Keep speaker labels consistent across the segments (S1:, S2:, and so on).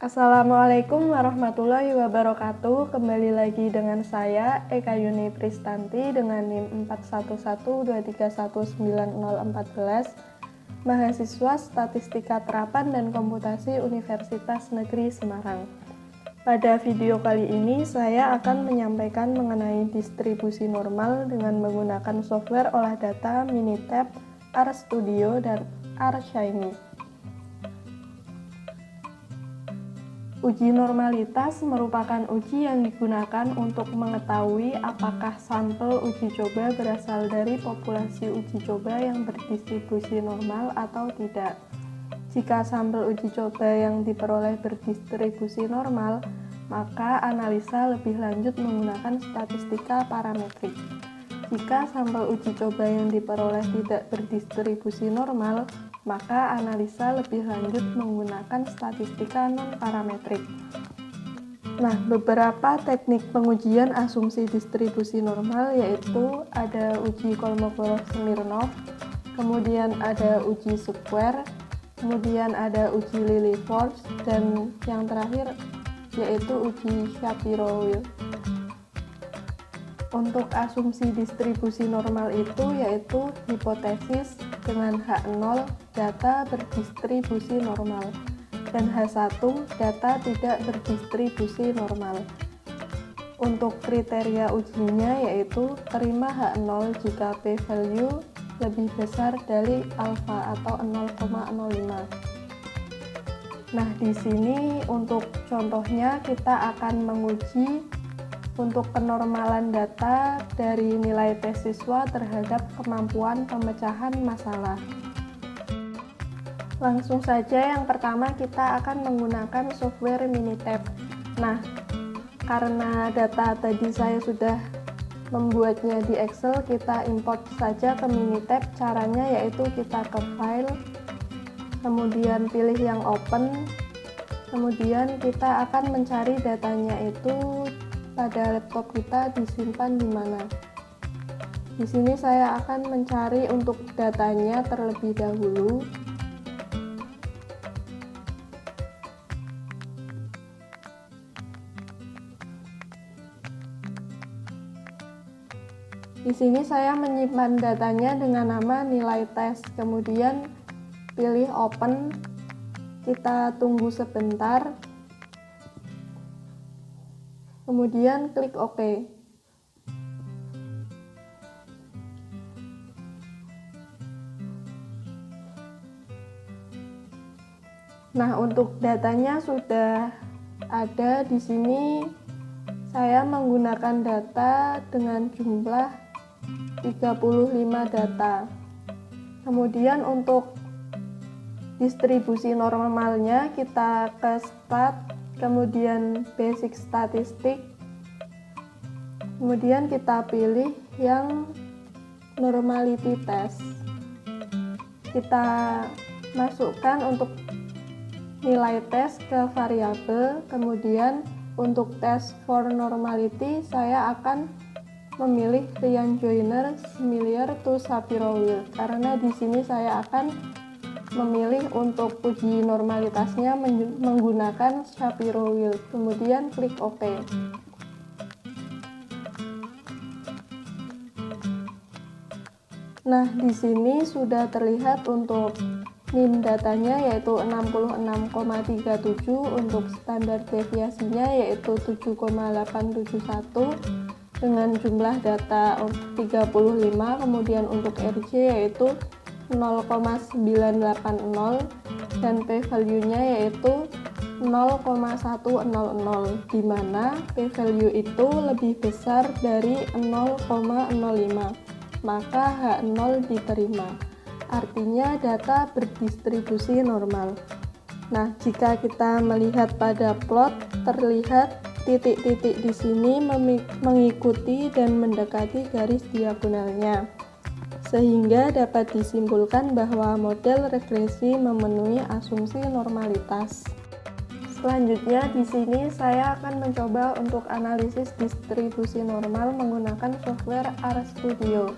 S1: Assalamualaikum warahmatullahi wabarakatuh. Kembali lagi dengan saya Eka Yuni Pristanti dengan NIM 4123190014, mahasiswa Statistika Terapan dan Komputasi Universitas Negeri Semarang. Pada video kali ini saya akan menyampaikan mengenai distribusi normal dengan menggunakan software olah data Minitab, RStudio, dan RShiny. Uji normalitas merupakan uji yang digunakan untuk mengetahui apakah sampel uji coba berasal dari populasi uji coba yang berdistribusi normal atau tidak. Jika sampel uji coba yang diperoleh berdistribusi normal, maka analisa lebih lanjut menggunakan statistika parametrik. Jika sampel uji coba yang diperoleh tidak berdistribusi normal, maka analisa lebih lanjut menggunakan statistika non-parametrik. Nah, beberapa teknik pengujian asumsi distribusi normal yaitu ada uji Kolmogorov-Smirnov, kemudian ada uji square, kemudian ada uji Lilliefors, dan yang terakhir yaitu uji Shapiro-Wilk. Untuk asumsi distribusi normal itu yaitu hipotesis dengan H0 data berdistribusi normal dan H1 data tidak berdistribusi normal. Untuk kriteria ujinya yaitu terima H0 jika p-value lebih besar dari alfa atau 0,05. Nah, di sini untuk contohnya kita akan menguji untuk kenormalan data dari nilai tes siswa terhadap kemampuan pemecahan masalah. Langsung saja yang pertama kita akan menggunakan software Minitab. Nah, karena data tadi saya sudah membuatnya di Excel, kita import saja ke Minitab. Caranya yaitu kita ke File, kemudian pilih yang Open, kemudian kita akan mencari datanya itu pada laptop kita disimpan di mana. Di sini saya akan mencari untuk datanya terlebih dahulu. Di sini saya menyimpan datanya dengan nama nilai tes, kemudian pilih Open, kita tunggu sebentar, kemudian klik OK. Nah, untuk datanya sudah ada di sini. Saya menggunakan data dengan jumlah 35 data. Kemudian untuk distribusi normalnya kita ke Stat, kemudian Basic Statistik, kemudian kita pilih yang Normality Test. Kita masukkan untuk nilai tes ke variabel, kemudian untuk test for normality saya akan memilih Ryan Joyner similar to Shapiro-Wilk karena di sini saya akan memilih untuk uji normalitasnya menggunakan Shapiro-Wilk, kemudian klik OK. Nah, di sini sudah terlihat untuk NIM datanya yaitu 66,37, untuk standar deviasinya yaitu 7,871 dengan jumlah data 35, kemudian untuk RJ yaitu 0,980 dan p-value-nya yaitu 0,100, di mana p-value itu lebih besar dari 0,05, maka H0 diterima. Artinya data berdistribusi normal. Nah, jika kita melihat pada plot, terlihat titik-titik di sini mengikuti dan mendekati garis diagonalnya, sehingga dapat disimpulkan bahwa model regresi memenuhi asumsi normalitas. Selanjutnya di sini saya akan mencoba untuk analisis distribusi normal menggunakan software RStudio.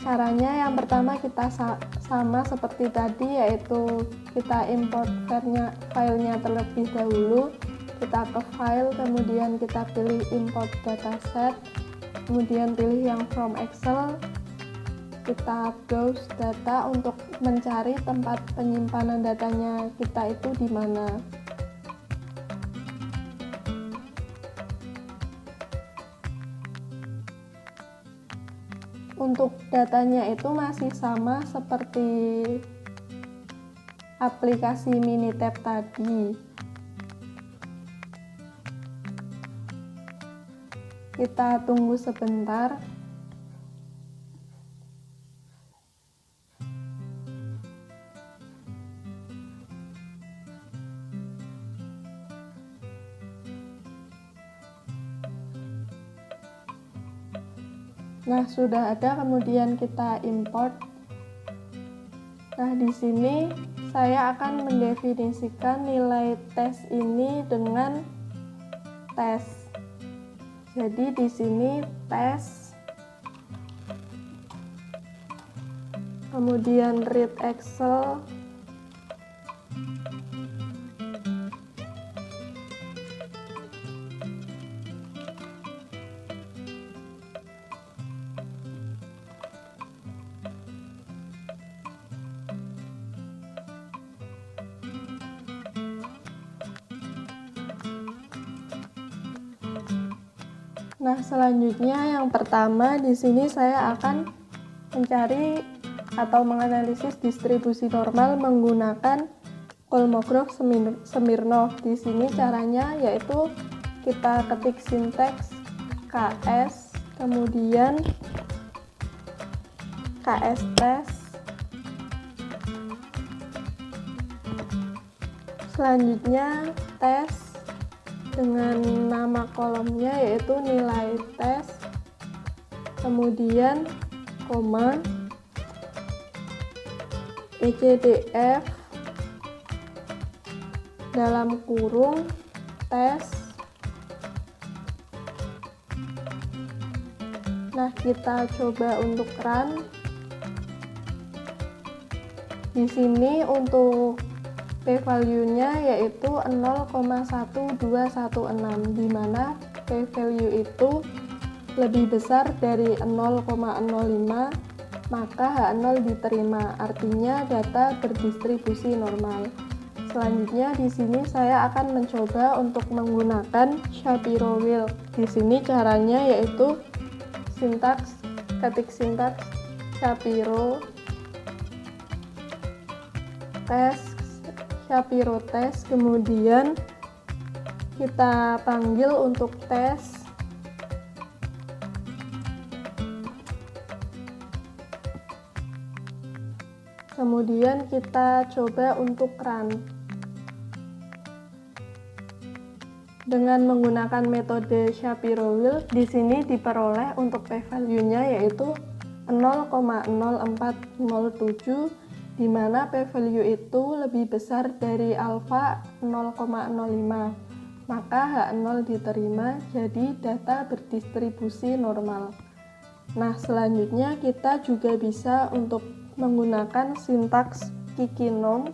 S1: Caranya yang pertama kita sama seperti tadi, yaitu kita import filenya terlebih dahulu. Kita ke file, kemudian kita pilih import dataset, kemudian pilih yang from Excel. Kita browse data untuk mencari tempat penyimpanan datanya kita itu di mana. Untuk datanya itu masih sama seperti aplikasi Minitab tadi. Kita tunggu sebentar. Nah, sudah ada, kemudian kita import. Nah, di sini saya akan mendefinisikan nilai tes ini dengan tes. Jadi di sini tes, kemudian read Excel, Nah, selanjutnya yang pertama di sini saya akan mencari atau menganalisis distribusi normal menggunakan Kolmogorov-Smirnov. Di sini caranya yaitu kita ketik sinteks KS, kemudian KS test. Selanjutnya tes dengan nama kolomnya yaitu nilai tes, kemudian koma, ECDF dalam kurung tes. Nah, kita coba untuk run. Di sini untuk p-value-nya yaitu 0,1216, di mana p-value itu lebih besar dari 0,05, maka H0 diterima, artinya data berdistribusi normal. Selanjutnya di sini saya akan mencoba untuk menggunakan Shapiro-Wilk. Di sini caranya yaitu ketik sintaks Shapiro test, kemudian kita panggil untuk tes. Kemudian kita coba untuk run. Dengan menggunakan metode Shapiro-Wilk, di sini diperoleh untuk p-value-nya yaitu 0,0407, di mana p-value itu lebih besar dari alfa 0,05, maka H0 diterima, jadi data berdistribusi normal. Nah, selanjutnya kita juga bisa untuk menggunakan sintaks Kikinom.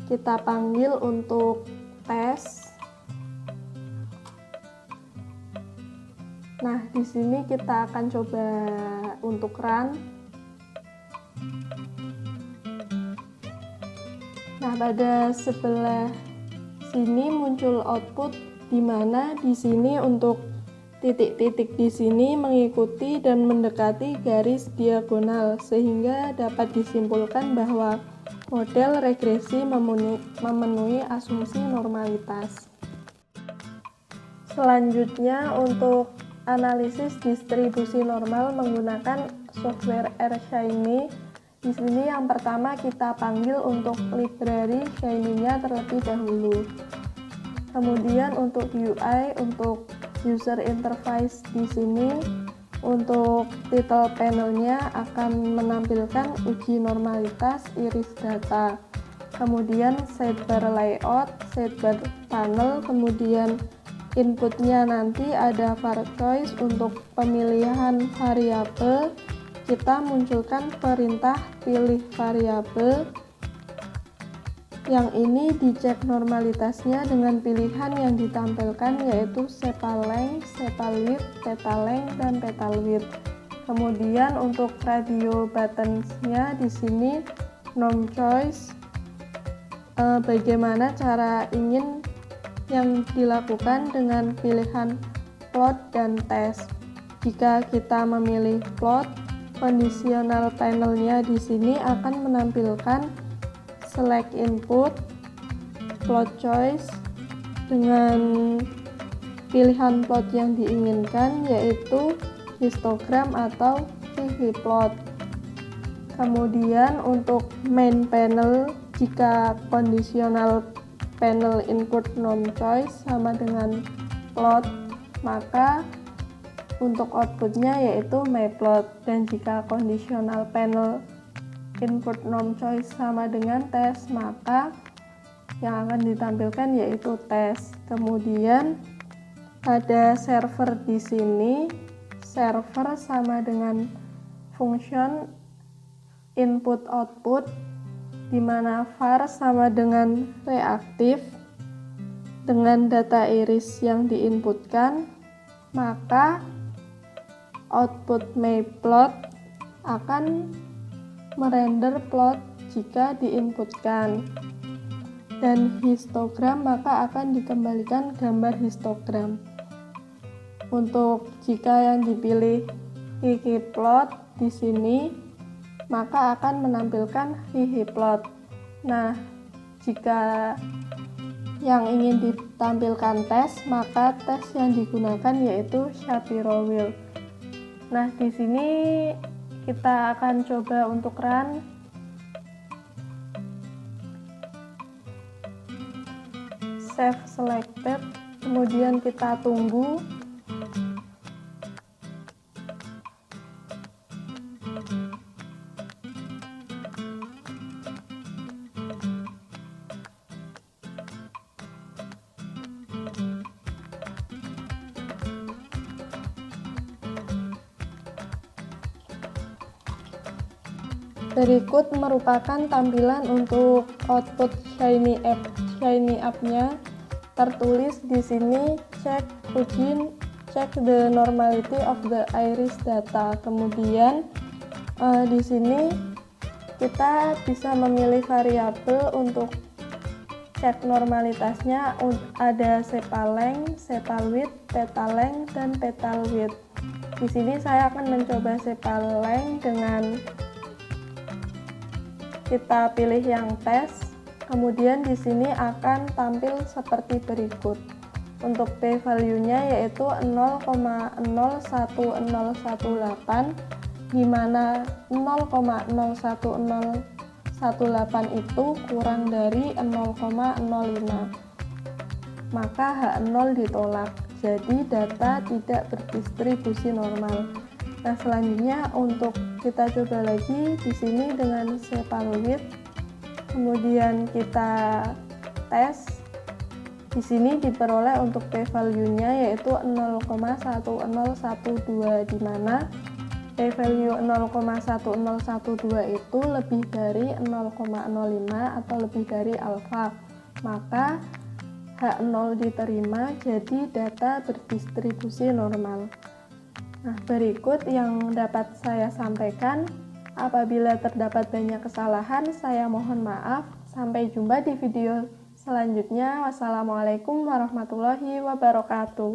S1: Kita panggil untuk tes. Nah, di sini kita akan coba untuk run. Nah, pada sebelah sini muncul output, di mana di sini untuk titik-titik di sini mengikuti dan mendekati garis diagonal, sehingga dapat disimpulkan bahwa model regresi memenuhi asumsi normalitas. Selanjutnya untuk analisis distribusi normal menggunakan software R-Shiny. Di sini yang pertama kita panggil untuk library Shiny-nya terlebih dahulu. Kemudian untuk UI, untuk user interface di sini, untuk title panelnya akan menampilkan uji normalitas iris data. kemudian sidebar layout, sidebar panel, kemudian inputnya nanti ada var choice. Untuk pemilihan variabel kita munculkan perintah pilih variabel. Yang ini dicek normalitasnya dengan pilihan yang ditampilkan, yaitu sepalength, sepalwidth, petalength, dan petalwidth. Kemudian untuk radio buttons-nya di sini nom choice, bagaimana cara ingin yang dilakukan dengan pilihan plot dan test. Jika kita memilih plot, conditional panel-nya di sini akan menampilkan select input, plot choice dengan pilihan plot yang diinginkan, yaitu histogram atau ggplot. Kemudian untuk main panel, jika conditional panel input nom choice sama dengan plot, maka untuk outputnya yaitu myplot. Dan jika conditional panel input nom choice sama dengan test, maka yang akan ditampilkan yaitu test. Kemudian pada server di sini, server sama dengan function input output, di mana var sama dengan reaktif dengan data iris yang diinputkan, maka output myplot akan merender plot jika diinputkan, dan histogram maka akan dikembalikan gambar histogram. Untuk jika yang dipilih ggplot di sini, maka akan menampilkan ggplot. Nah, jika yang ingin ditampilkan tes, maka tes yang digunakan yaitu Shapiro wheel. Nah, di sini kita akan coba untuk run. Save selected, kemudian kita tunggu. Berikut merupakan tampilan untuk output Shiny App-nya. Tertulis di sini check the normality of the iris data. Kemudian di sini kita bisa memilih variabel untuk cek normalitasnya. Ada sepalength, sepalwidth, petalength, dan petalwidth. Di sini saya akan mencoba sepalength dengan kita pilih yang tes. Kemudian di sini akan tampil seperti berikut. Untuk p value-nya yaitu 0,01018, di mana 0,01018 itu kurang dari 0,05. Maka H0 ditolak. Jadi data tidak berdistribusi normal. Nah, selanjutnya untuk kita coba lagi di sini dengan sepalwidth, kemudian kita tes. Di sini diperoleh untuk p value-nya yaitu 0,1012, di mana p value 0,1012 itu lebih dari 0,05 atau lebih dari alfa. Maka H0 diterima, jadi data berdistribusi normal. Nah, berikut yang dapat saya sampaikan. Apabila terdapat banyak kesalahan, saya mohon maaf. Sampai jumpa di video selanjutnya. Wassalamualaikum warahmatullahi wabarakatuh.